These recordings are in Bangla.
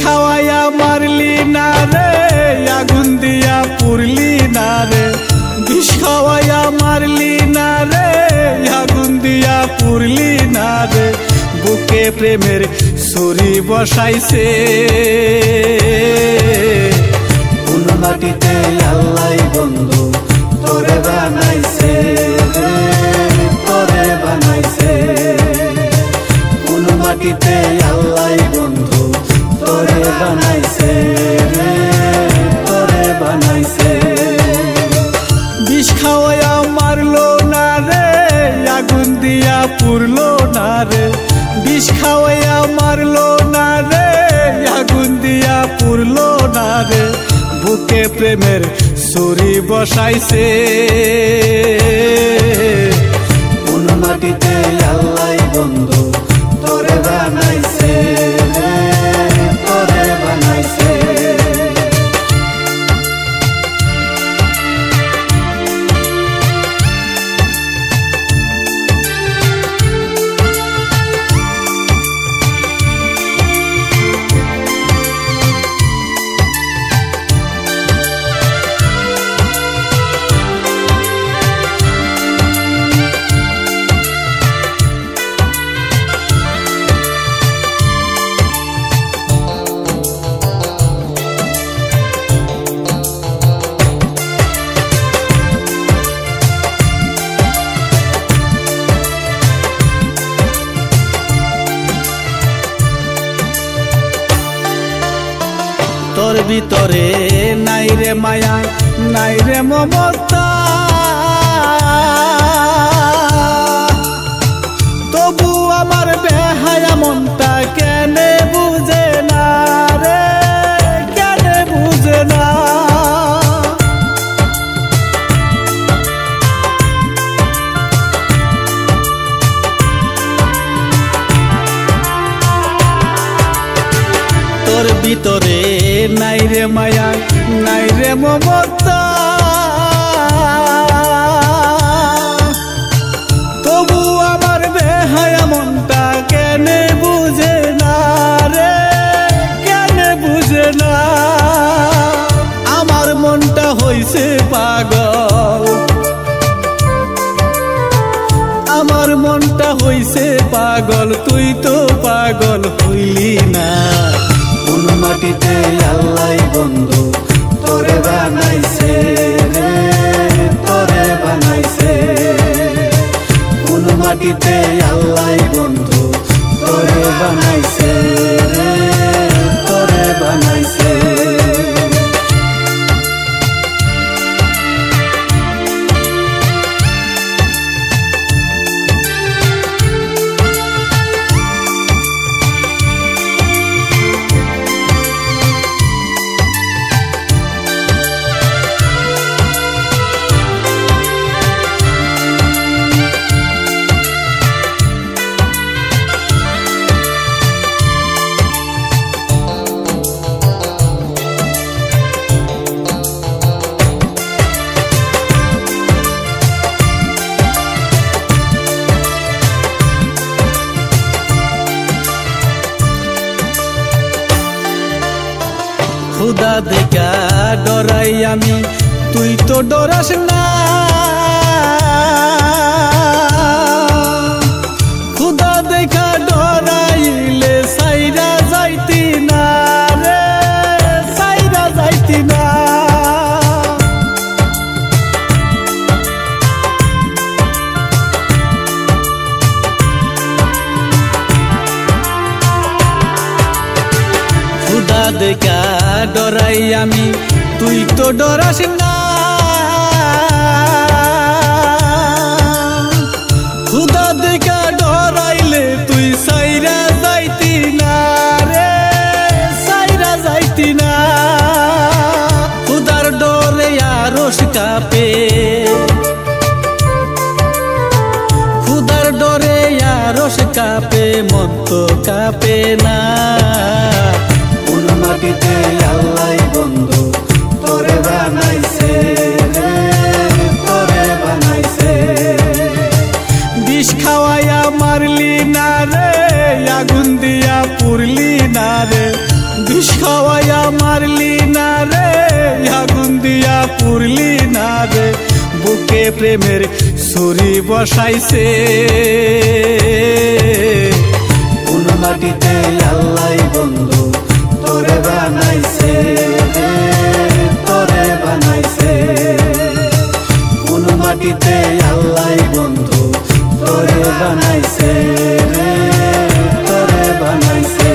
খাওয়াইয়া মারলি না রে, আগুন দিয়া পুরলি না রে। বিষ খাওয়াইয়া মারলি না রে, আগুন দিয়া পুরলি না রে। বুকে প্রেমের ছুরি বসাইছে কোন মাটিতে আল্লাহ বন্ধু তোরে বানাইছে, তোরে বানাইছে কোন মাটিতে আল্লাহ বন্ধু তোরে বানাইছে, তোরে বানাইছে। বিষ খাওয়াইয়া মারলো না রে, আগুন দিয়া পুরলো না রে। বিষ খাওয়াইয়া মারলো না রে, আগুন দিয়া পুরলো না রে। বুকে প্রেমের ছুরি বসাইছে কোন মাটিতে আল্লাহ বন্ধু তোরে বানাইছে, তোরে বানাইছে। তোর ভিতরে নাই রে মায়া, নাই রে মমতা, তবু আমার বেহায়া মনটা কেনে বুঝে না রে, কেনে বুঝে না। তোর ভিতরে নাই রে মায়া, নাই রে মমতা, তবু আমার বেহায়া মনটা কেনে বুঝে না রে, কেনে বুঝে না। আমার মনটা হইছে পাগল, আমার মনটা হইছে পাগল, তুই তো পাগল হইলি না। কোন মাটিতে আল্লাহ বন্ধু তোরে বানাইছে, তোরে বানাইছে কোন মাটিতে আল্লাহ বন্ধু তোরে বানাইছে, তোরে বানাইছে। খুদা দেখা ডরাই আমি, তুই তো ডরাস না। খুদা দেখা ডরাইলে সাইরা যাইতি না রে, সাইরা যাইতি না। খুদা দেখা ডরাই আমি, তুই তো ডরাস না। খুদা দেখা ডরাইলে তুই সাইরা যাইতি না রে, সাইরা যাইতি না। খুদার ডরে আরশ কাঁপে, খুদার ডরে আরশ কাঁপে, মন তো কাঁপে না। কোন মাটিতে আল্লাহ বন্ধু তোরে বানাইছে, তোরে বানাইছে। বিষ খাওয়াইয়া মারলি না রে, আগুন দিয়া পুরলি না রে। বিষ খাওয়াইয়া মারলি না রে, আগুন দিয়া পুরলি না রে, বুকে প্রেমের ছুরি বসাইছে। কোন মাটিতে আল্লাহ বন্ধু তোরে বানাইছে, তোরে বানাইছে। কোন মাটিতে আল্লাহ বন্ধু তোরে বানাইছে, তোরে বানাইছে।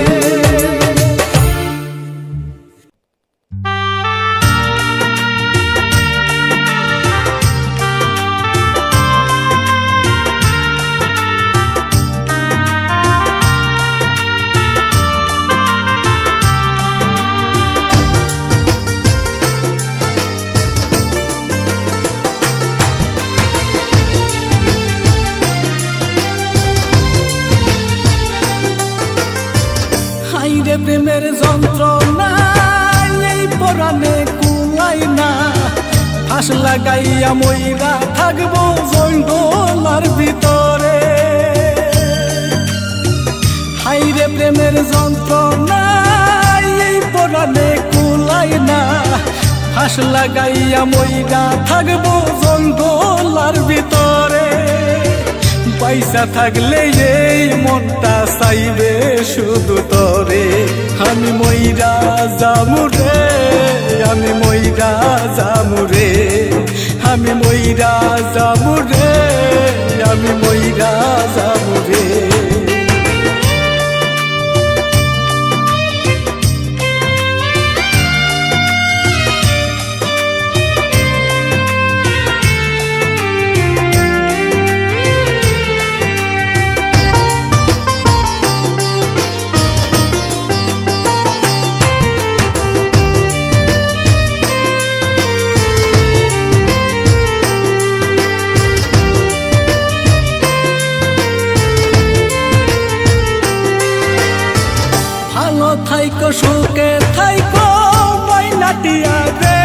প্রেমের যন্ত্রণা এই পরাণে কুলাই না, ফাঁস লাগাইয়া মইরা থাকবো জঙ্গলার ভিতরে। হাইরে প্রেমের যন্ত্রণা এই পরাণে কুলাই না, ফাঁস লাগাইয়া মইরা থাকবো জঙ্গলার ভিতরে। পয়সা থাকলে এই মনটা চাইবে শুধু তরে, আমি মইরা যামুরে, আমি মইরা যামুরে, আমি মইরা যামুরে, আমি মইরা যামুরে। থাইকো সুখে থাইকো ময়নাটিয়া রে,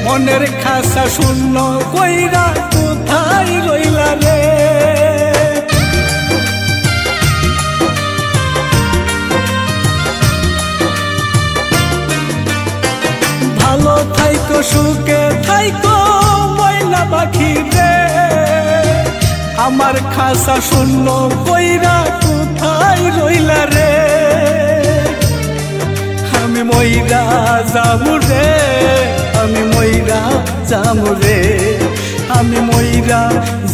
মনের খাসা শূন্য কইরা কোথায় রইলা রে। ভালো থাইকো সুখে থাইকো ময়না পাখি রে, আমার খাসা শূন্য কইরা কোথায় রইলা রে। আমি মইরা যামুরে, আমি মইরা যামুরে, আমি মইরা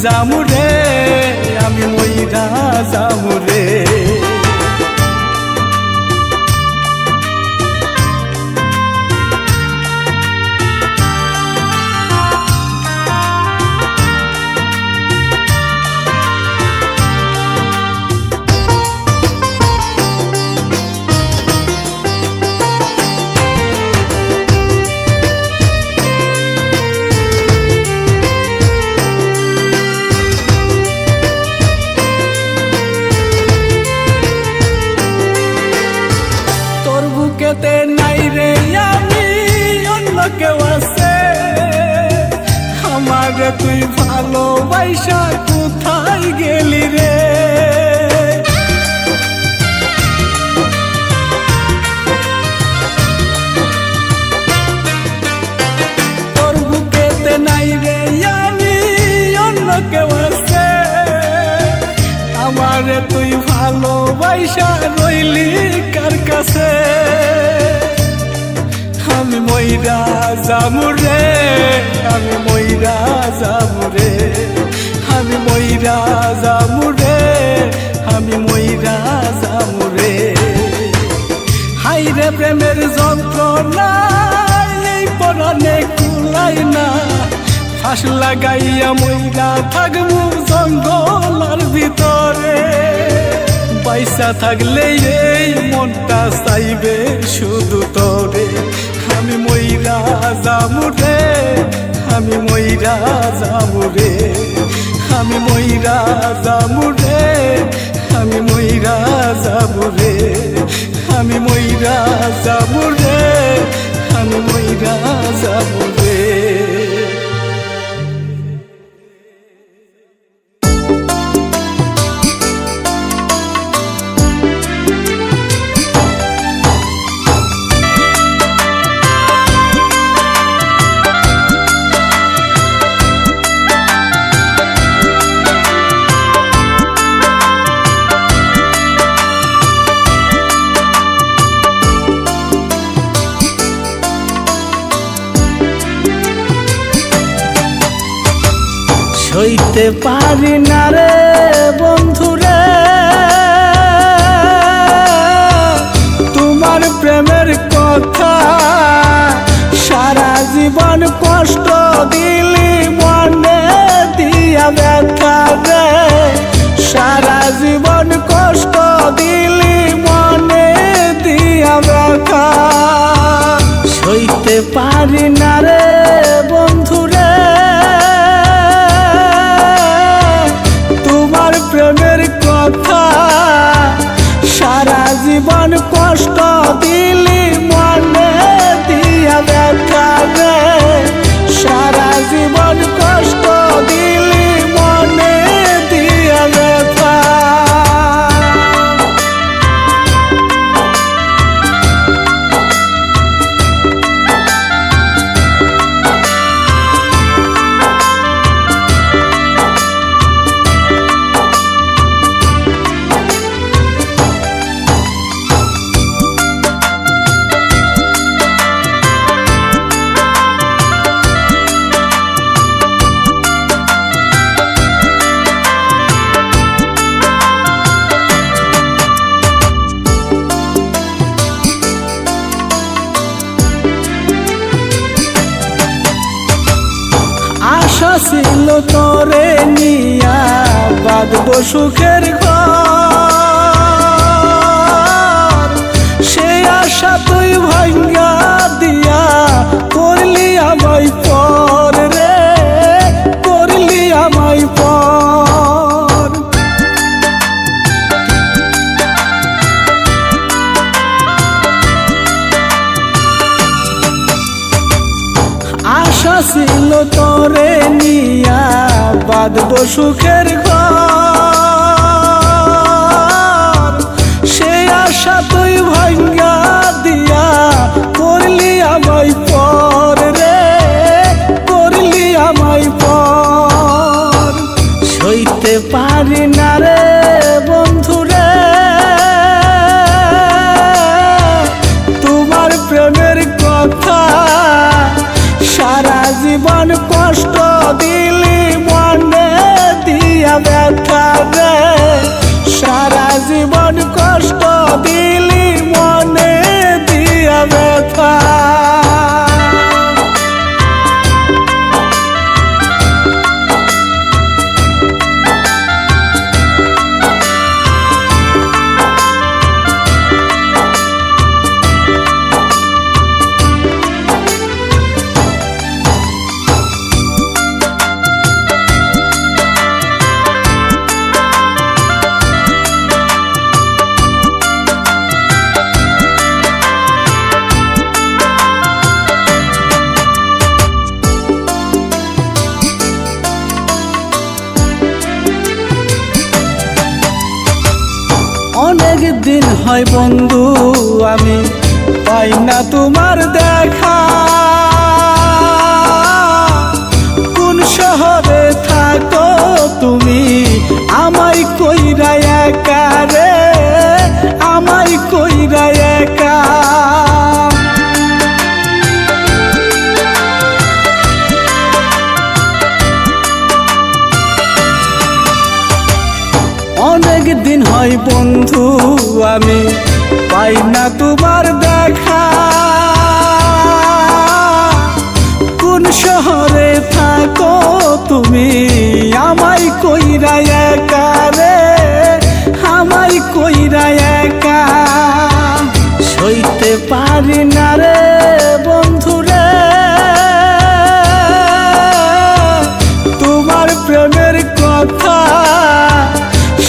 যামুরে, আমি মইরা যামুরে। নাই রে আমি অন্য কেউ আছে, আমার তুই ভালোবাসা কোথায় গেলি রে। তোর বুকেতে নাই রে আমি অন্য কেউ আছে, আমার তুই ভালোবাসা রইলি কার কাছে। আমি মইরা যামুরে, আমি মইরা যামুরে, আমি মইরা যামুরে, আমি মইরা যামুরে। হাইরে প্রেমের যন্ত্রণা এই পরাণে কুলাই না, ফাঁস লাগাইয়া মইরা থাকবো জঙ্গলার ভিতরে। পয়সা থাকলে এই মনটা চাইবে শুধু তরে, আমি মইরা যামুরে, আমি মইরা যামুরে, আমি মইরা যামুরে, আমি মইরা যামুরে, আমি মইরা যামুরে, আমি মইরা যামুরে। সইতে পারি না রে বন্ধুরে তোমার প্রেমের কথা, সারা জীবন কষ্ট দিলি মনে দিয়া ব্যথা রে, সারা জীবন কষ্ট দিলি মনে দিয়া ব্যথা। সইতে পারি না রে বন্ধুরে তোমার প্রেমের কথা, সারা জীবন কষ্ট দিলি মনে দিয়া ব্যথা রে, সারা জীবন কষ্ট দিলি মনে দিয়া ব্যথা। আশা ছিল তোরে নিয়া বাঁধবো সুখের ঘর, সেই আশা তুই ভাঙ্গা দিয়া করলি আমায় পর রে, করলি আমায় পর। আশা ছিল তোরে নিয়া বাঁধবো সুখের ঘর, সেই আশা তুই ভাঙ্গা দিয়া করলি আমায় পর রে, করলি আমায় পর। সইতে পারি না রে বন্ধুরে তোমার প্রেমের কথা, সারা জীবন কষ্ট দিলি মনে দিয়া ব্যথা রে, সারা জীবন কষ্ট দিলি মনে দিয়া ব্যথা। অনেক দিন হয় বন্ধু আমি পাই না তোমার দেখা, কোন শহরে থাকো তুমি আমায় কইরা একা রে, আমায় কইরা একা। অনেক দিন হয় বন্ধু আমি পাই না তোমার দেখা, কোন শহরে থাকো তুমি আমায় কইরা একা রে, আমায় কইরা একা। সইতে পারি না রে বন্ধুরে তোমার প্রেমের কথা,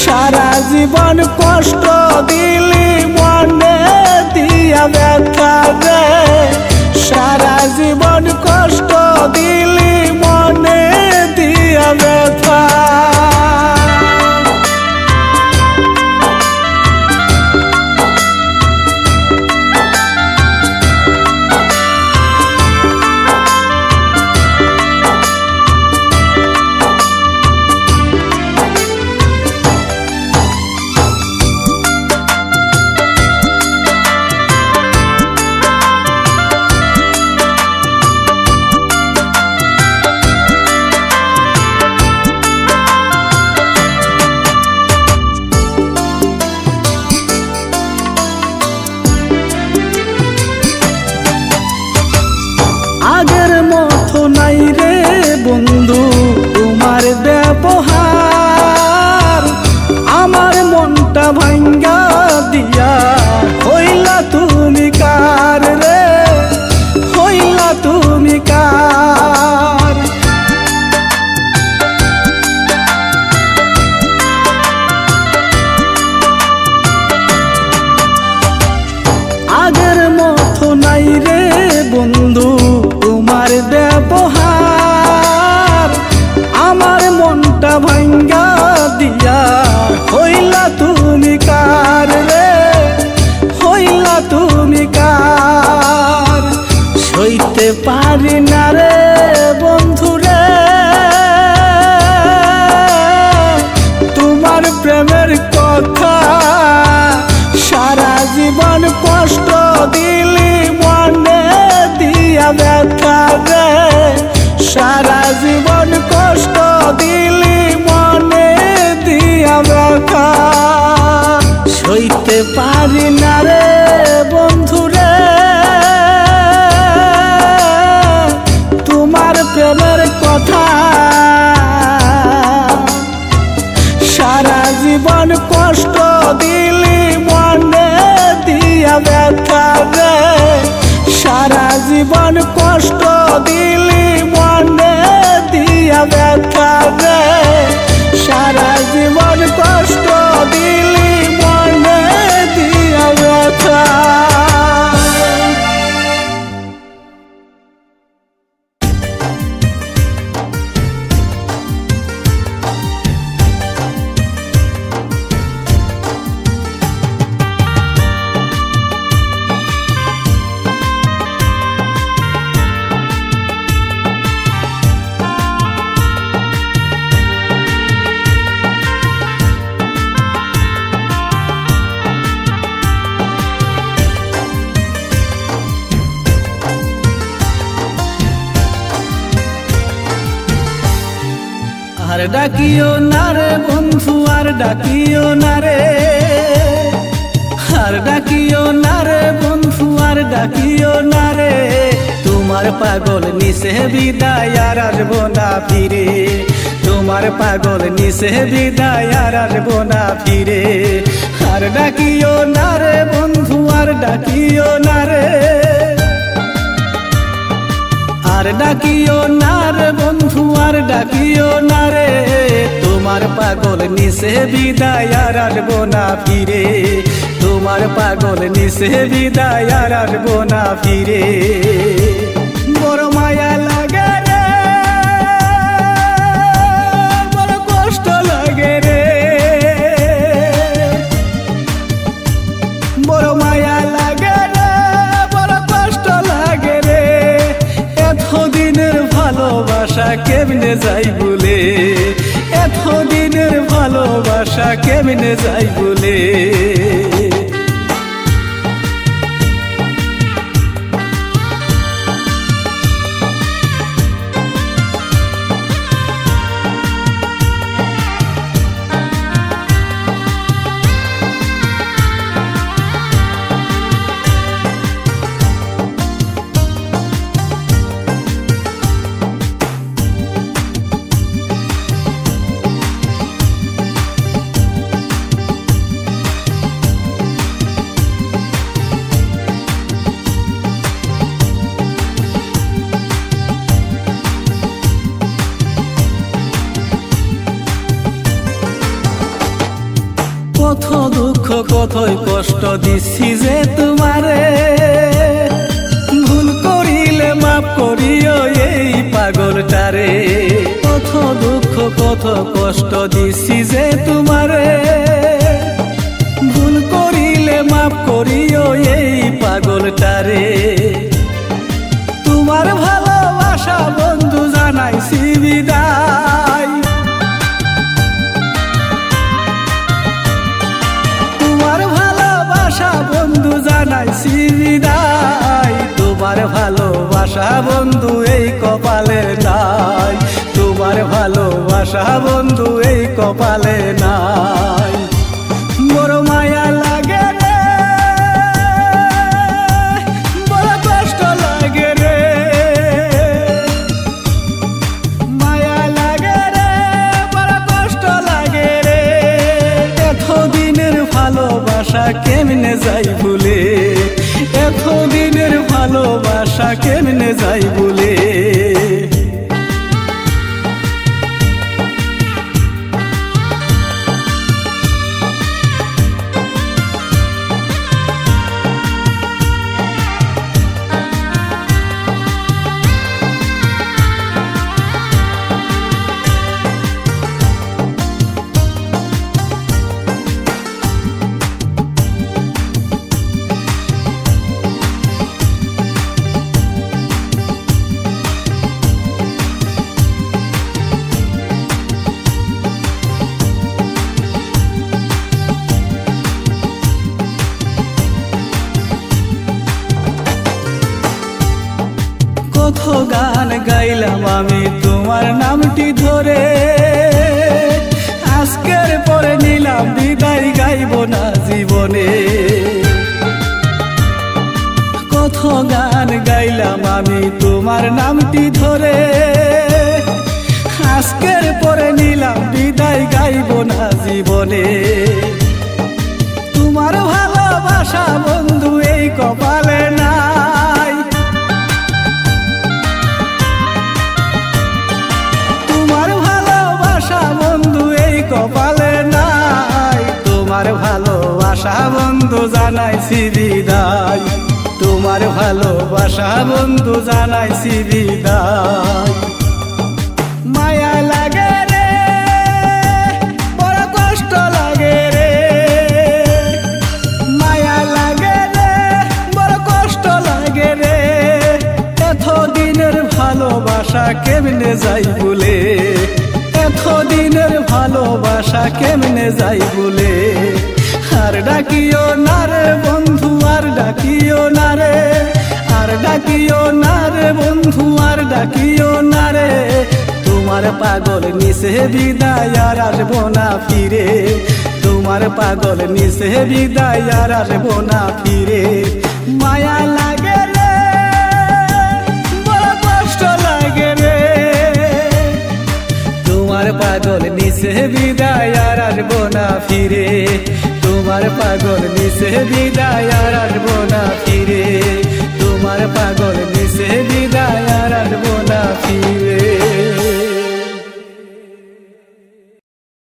সারা জীবন কষ্ট দিলি মনে দিয়া ব্যথা রে, সারা জীবন কষ্ট দিলি মনে দিয়া ব্যথা। ব্যথা রে সারা জীবন কষ্ট দিলি মনে দিয়া ব্যথা আর ডাকিও না রে বন্ধু আর ডাকিও না রে আর ডাকিও না রে বন্ধু আর ডাকিও না রে তোমার পাগল নিছে বিদায় আর আসবো না ফিরে তোমার পাগল নিছে বিদায় আর আসবো না ফিরে আর ডাকিও না রে বন্ধু আর ডাকিও না রে আর ডাকিও না রে বন্ধু আর ডাকিও না রে তোমার পাগল নিছে বিদায় আর আসবো না ফিরে তোমার পাগল নিছে বিদায় আর আসবো না ফিরে বড় মায়া লাগে রে বড় কষ্ট লাগে রে বড় মায়া লাগে রে বড় কষ্ট লাগে রে এতদিনের ভালোবাসা কেমনে যাই বলে এতদিনের ভালোবাসা কেমনে যাই বলে কত দুঃখ কতই কষ্ট দিছি যে তোমারে ভুল করিলে মাফ করিও এই পাগলটারে কত দুঃখ কত কষ্ট দিছি যে তোমারে ভুল করিলে মাফ করিও এই পাগলটারে তোমার ভালোবাসা বন্ধু জানাইছি বিদায় বন্ধু জানাইছি বিদায় তোমার ভালোবাসা বন্ধু এই কপালে নাই তোমার ভালোবাসা বন্ধু এই কপালে নাই বড় মায়া লাগে রে বড় কষ্ট লাগে রে মায়া লাগে রে বড় কষ্ট লাগে রে এতদিনের ভালোবাসা কেমনে যাই ভুলে এতদিনের ভালোবাসা কেমনে যাই ভুলে কত গান গাইলাম আমি তোমার নামটি ধরে আজকের পরে নিলাম বিদায় গাইব না জীবনে কত গান গাইলাম আমি তোমার নামটি ধরে আজকের পরে নিলাম বিদায় গাইব না জীবনে তোমার ভালোবাসা বন্ধু এই কপালে নাই তোমার ভালোবাসা বন্ধু জানাইছি বিদায়, তোমার ভালোবাসা বন্ধু জানাইছি বিদায়। মায়া লাগে রে, বড় কষ্ট লাগে রে, মায়া লাগে রে, বড় কষ্ট লাগে রে, এতদিনের ভালোবাসা কেমনে যাই বলে, এতদিনের ভালোবাসা কেমনে যাই বলে। আর ডাকিও না রে বন্ধু, আর ডাকিও না রে, আর ডাকিও না রে বন্ধু, আর ডাকিও না রে, তোমার পাগল নিছে বিদায় আর আসবো না ফিরে, তোমার পাগল নিছে বিদায় আর আসবো না ফিরে। মায়া লাগে রে, বড় কষ্ট লাগে রে, তোমার পাগল নিছে বিদায় আর আসবো না ফিরে, তোমার পাগল নিছে বিদায় আর আসবো না ফিরে, তোমার পাগল নিছে বিদায় আর আসবো